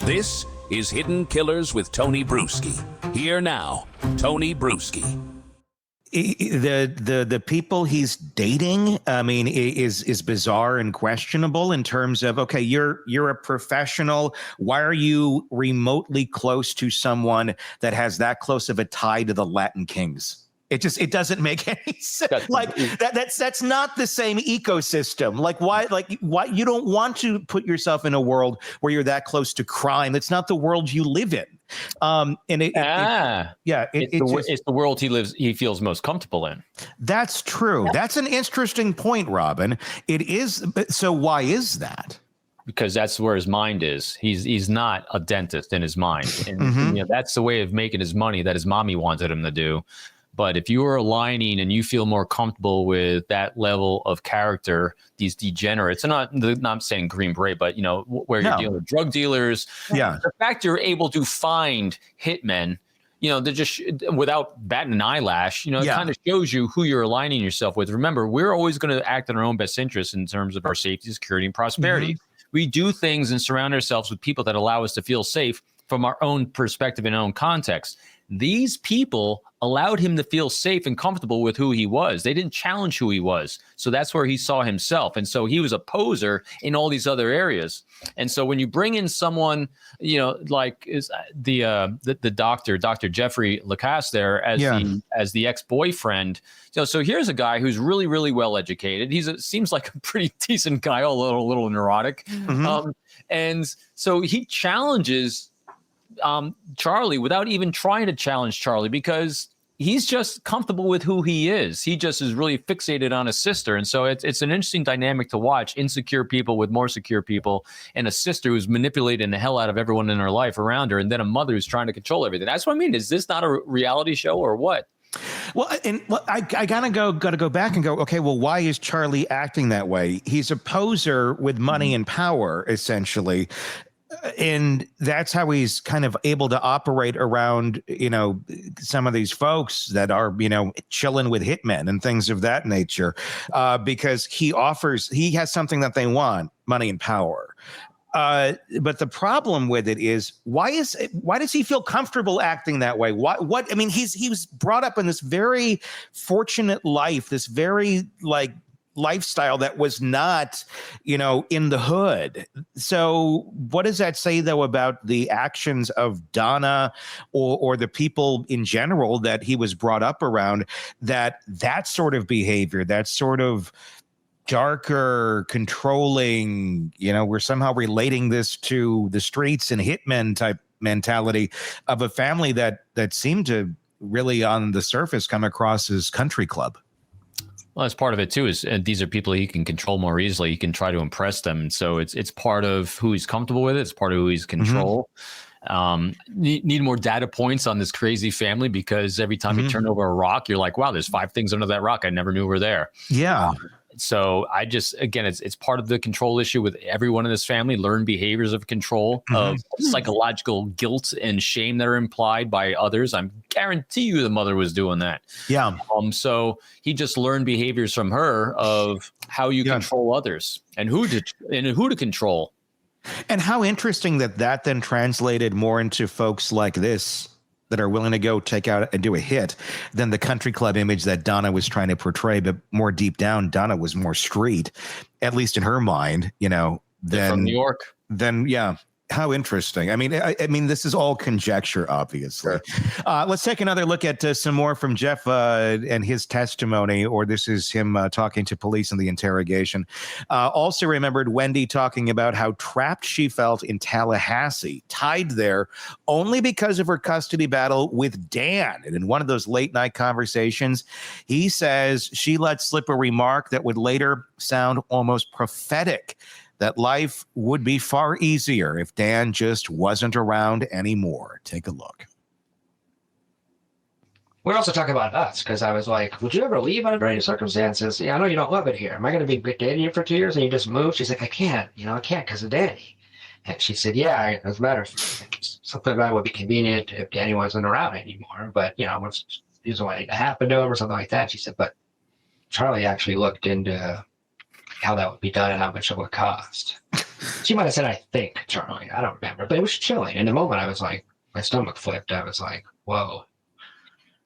This is Hidden Killers with Tony Bruschi. Here now, Tony Bruschi. The people he's dating, I mean, is bizarre and questionable in terms of, okay, you're a professional. Why are you remotely close to someone that has that close of a tie to the Latin Kings? It doesn't make any sense. Like that's not the same ecosystem. Like why you don't want to put yourself in a world where you're that close to crime. That's not the world you live in. It's the world he feels most comfortable in. That's true. That's an interesting point, Robin. It is. So why is that? Because that's where his mind is. He's not a dentist in his mind, and that's the way of making his money that his mommy wanted him to do. But if you are aligning and you feel more comfortable with that level of character, these degenerates, and I'm saying Green Beret, but where you're dealing with drug dealers, the fact you're able to find hitmen, they're just without batting an eyelash, it kind of shows you who you're aligning yourself with. Remember, we're always going to act in our own best interest in terms of our safety, security, and prosperity. We do things and surround ourselves with people that allow us to feel safe from our own perspective and own context. These people allowed him to feel safe and comfortable with who he was. They didn't challenge who he was. So that's where he saw himself. And so he was a poser in all these other areas. And so when you bring in someone, like is the doctor, Dr. Jeffrey Lacasse there as the ex-boyfriend, so here's a guy who's really, really well educated. Seems like a pretty decent guy, a little neurotic. And so he challenges Charlie without even trying to challenge Charlie, because he's just comfortable with who he is. He just is really fixated on his sister. And so it's an interesting dynamic to watch. Insecure people with more secure people, and a sister who's manipulating the hell out of everyone in her life around her, and then a mother who's trying to control everything. That's what I mean. Is this not a reality show or what? Well, I gotta go back and go, okay, well, why is Charlie acting that way? He's a poser with money and power, essentially. And that's how he's kind of able to operate around, some of these folks that are, chilling with hitmen and things of that nature, because he has something that they want, money and power. But the problem with it is, why does he feel comfortable acting that way? He was brought up in this very fortunate life, this very lifestyle that was not, in the hood. So what does that say, though, about the actions of Donna or the people in general that he was brought up around, that sort of behavior, that sort of darker, controlling, we're somehow relating this to the streets and hitmen type mentality of a family that seemed to really on the surface come across as country club? Well, that's part of it too. Is these are people he can control more easily. He can try to impress them. So it's part of who he's comfortable with. It's part of who he's control. Need more data points on this crazy family, because every time you turn over a rock, you're like, wow, there's 5 things under that rock I never knew were there. Yeah. So I just, again, it's part of the control issue with everyone in this family. Learned behaviors of control, of psychological guilt and shame that are implied by others. I guarantee you the mother was doing that. Yeah. So he just learned behaviors from her of how you control others and who to control. And how interesting that then translated more into folks like this that are willing to go take out and do a hit than the country club image that Donna was trying to portray. But more deep down, Donna was more street, at least in her mind, than from New York. How interesting. I mean, this is all conjecture, obviously. Sure. Let's take another look at some more from Jeff and his testimony, or this is him talking to police in the interrogation. Also remembered Wendy talking about how trapped she felt in Tallahassee, tied there only because of her custody battle with Dan. And in one of those late night conversations, he says she let slip a remark that would later sound almost prophetic, that life would be far easier if Dan just wasn't around anymore. Take a look. We're also talking about us, because I was like, would you ever leave under any circumstances? Yeah, I know you don't love it here. Am I going to be dating you for 2 years and you just move? She's like, I can't because of Danny. And she said, yeah, it doesn't matter. Something about it would be convenient if Danny wasn't around anymore. But, what's usually to happen to him or something like that. She said, but Charlie actually looked into how that would be done and how much it would cost. She might have said, I think, Charlie. I don't remember. But it was chilling. In the moment, I was like, my stomach flipped. I was like, whoa.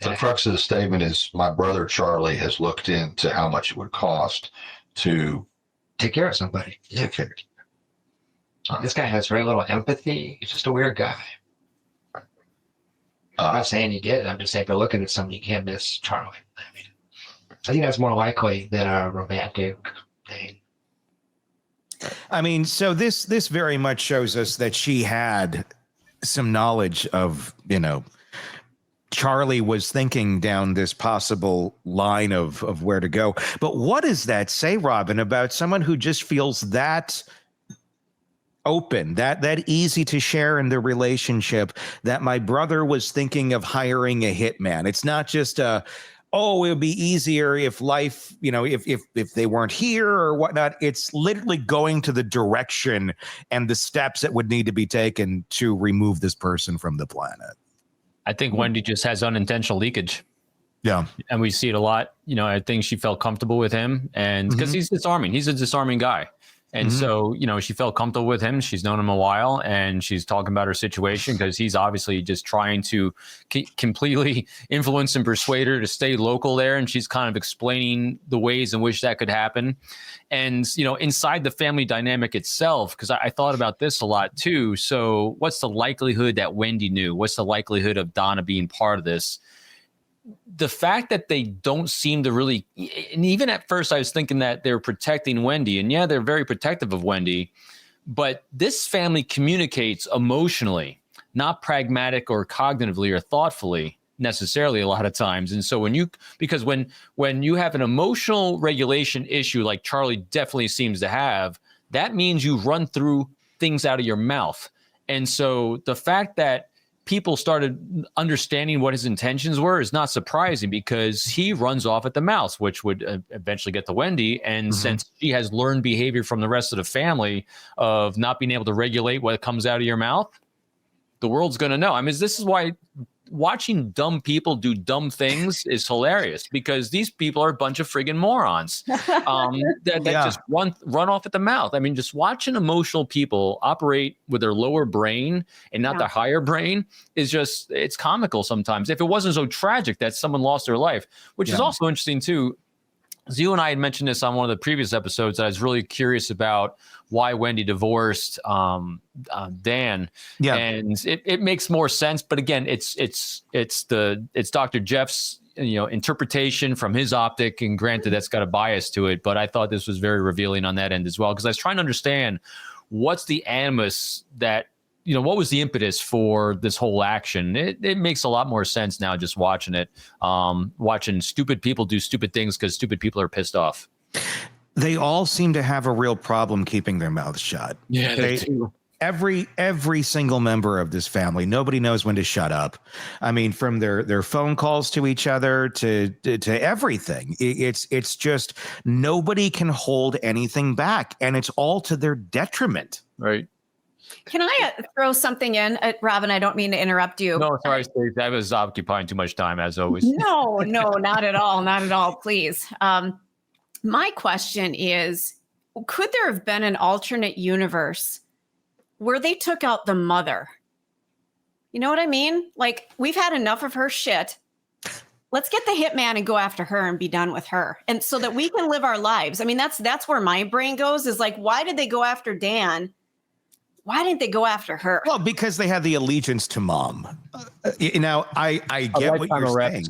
The crux of the statement is my brother Charlie has looked into how much it would cost to take care of somebody. take care. This guy has very little empathy. He's just a weird guy. I'm not saying he did. I'm just saying if you're looking at somebody, you can't miss Charlie. I mean, I think that's more likely than a romantic thing. I mean, so this very much shows us that she had some knowledge of, Charlie was thinking down this possible line of where to go. But what does that say, Robin, about someone who just feels that open, that easy to share in the relationship, that my brother was thinking of hiring a hitman? It's not just it would be easier if life, if they weren't here or whatnot. It's literally going to the direction and the steps that would need to be taken to remove this person from the planet. I think Wendy just has unintentional leakage. Yeah. And we see it a lot. I think she felt comfortable with him, and because he's disarming. He's a disarming guy. And so, she felt comfortable with him. She's known him a while, and she's talking about her situation because he's obviously just trying to completely influence and persuade her to stay local there. And she's kind of explaining the ways in which that could happen. And, inside the family dynamic itself, because I thought about this a lot too. So what's the likelihood that Wendy knew? What's the likelihood of Donna being part of this? The fact that they don't seem to really, and even at first I was thinking that they're protecting Wendy, and yeah, they're very protective of Wendy, but this family communicates emotionally, not pragmatic or cognitively or thoughtfully necessarily a lot of times. And so when you have an emotional regulation issue like Charlie definitely seems to have, that means you run through things out of your mouth. And so the fact that people started understanding what his intentions were is not surprising, because he runs off at the mouth, which would eventually get to Wendy. And since she has learned behavior from the rest of the family of not being able to regulate what comes out of your mouth, the world's going to know. I mean, this is why watching dumb people do dumb things is hilarious, because these people are a bunch of friggin' morons that just run off at the mouth. I mean, just watching emotional people operate with their lower brain and not their higher brain is just, it's comical sometimes. If it wasn't so tragic that someone lost their life, which is also interesting too. So you and I had mentioned this on one of the previous episodes. I was really curious about why Wendy divorced Dan. Yeah, and it makes more sense. But again, it's Dr. Jeff's interpretation from his optic, and granted that's got a bias to it. But I thought this was very revealing on that end as well, because I was trying to understand what's the animus that. What was the impetus for this whole action? It makes a lot more sense now just watching it, watching stupid people do stupid things because stupid people are pissed off. They all seem to have a real problem keeping their mouths shut. Yeah, they do. Every single member of this family, nobody knows when to shut up. I mean, from their phone calls to each other to everything. It's just nobody can hold anything back, and it's all to their detriment. Right. Can I throw something in, Robin? I don't mean to interrupt you. No, sorry, Steve. I was occupying too much time, as always. No, not at all. Not at all. Please. My question is, could there have been an alternate universe where they took out the mother? You know what I mean? Like, we've had enough of her shit. Let's get the hitman and go after her and be done with her. And so that we can live our lives. I mean, that's where my brain goes, is like, why did they go after Dan? Why didn't they go after her? Well, because they had the allegiance to mom. I get what you're saying.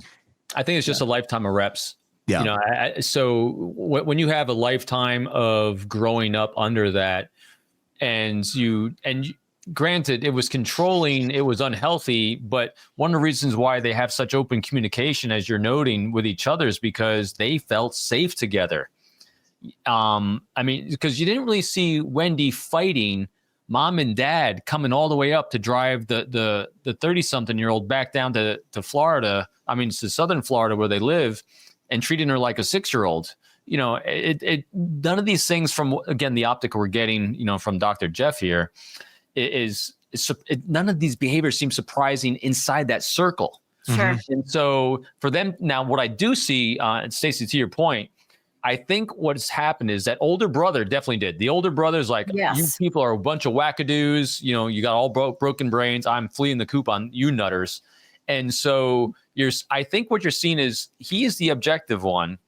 I think it's just a lifetime of reps. Yeah. So when you have a lifetime of growing up under that, and granted, it was controlling, it was unhealthy, but one of the reasons why they have such open communication, as you're noting, with each other is because they felt safe together. I mean, because you didn't really see Wendy fighting mom and dad coming all the way up to drive the 30-something-year-old back down to Florida. I mean, to southern Florida where they live, and treating her like a 6-year-old. None of these things, from, again, the optic we're getting, from Dr. Jeff here, none of these behaviors seem surprising inside that circle. Sure. And so for them now, what I do see, Stacey, to your point, I think what's happened is that older brother definitely did. The older brother's like, Yes. you people are a bunch of wackadoos. You know, you got all broken brains. I'm fleeing the coop on you nutters. And so I think what you're seeing is he is the objective one.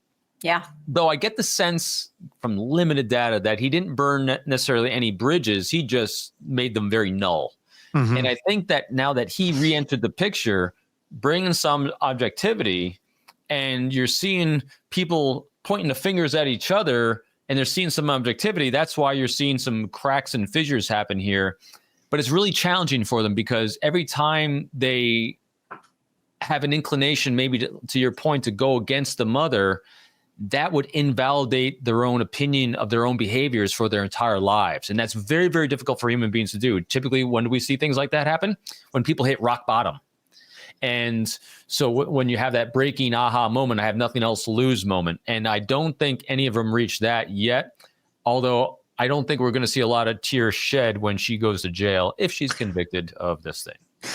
Yeah. Though I get the sense from limited data that he didn't burn necessarily any bridges. He just made them very null. Mhm. And I think that now that he re-entered the picture, bringing some objectivity, and you're seeing people pointing the fingers at each other and they're seeing some objectivity. That's why you're seeing some cracks and fissures happen here. But it's really challenging for them because every time they have an inclination, maybe to your point, to go against the mother, that would invalidate their own opinion of their own behaviors for their entire lives. And that's very, very difficult for human beings to do. Typically, when do we see things like that happen? When people hit rock bottom. And so when you have that breaking aha moment, I have nothing else to lose moment. And I don't think any of them reached that yet. Although I don't think we're going to see a lot of tears shed when she goes to jail if she's convicted of this thing.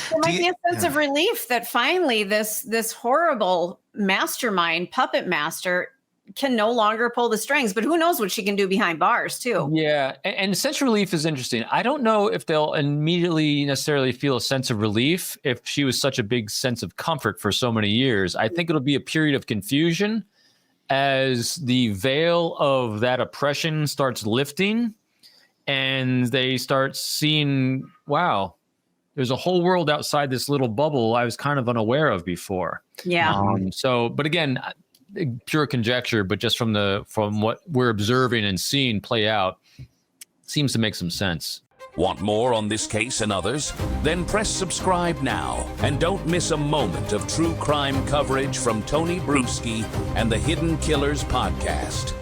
There might be a sense of relief that finally this horrible mastermind, puppet master, can no longer pull the strings, but who knows what she can do behind bars too. Yeah. And sense of relief is interesting. I don't know if they'll immediately necessarily feel a sense of relief if she was such a big sense of comfort for so many years. I think it'll be a period of confusion as the veil of that oppression starts lifting and they start seeing, wow, there's a whole world outside this little bubble I was kind of unaware of before. Yeah. But again, pure conjecture, but just from what we're observing and seeing play out, seems to make some sense. Want more on this case and others? Then press subscribe now and don't miss a moment of true crime coverage from Tony Bruschi and the Hidden Killers podcast.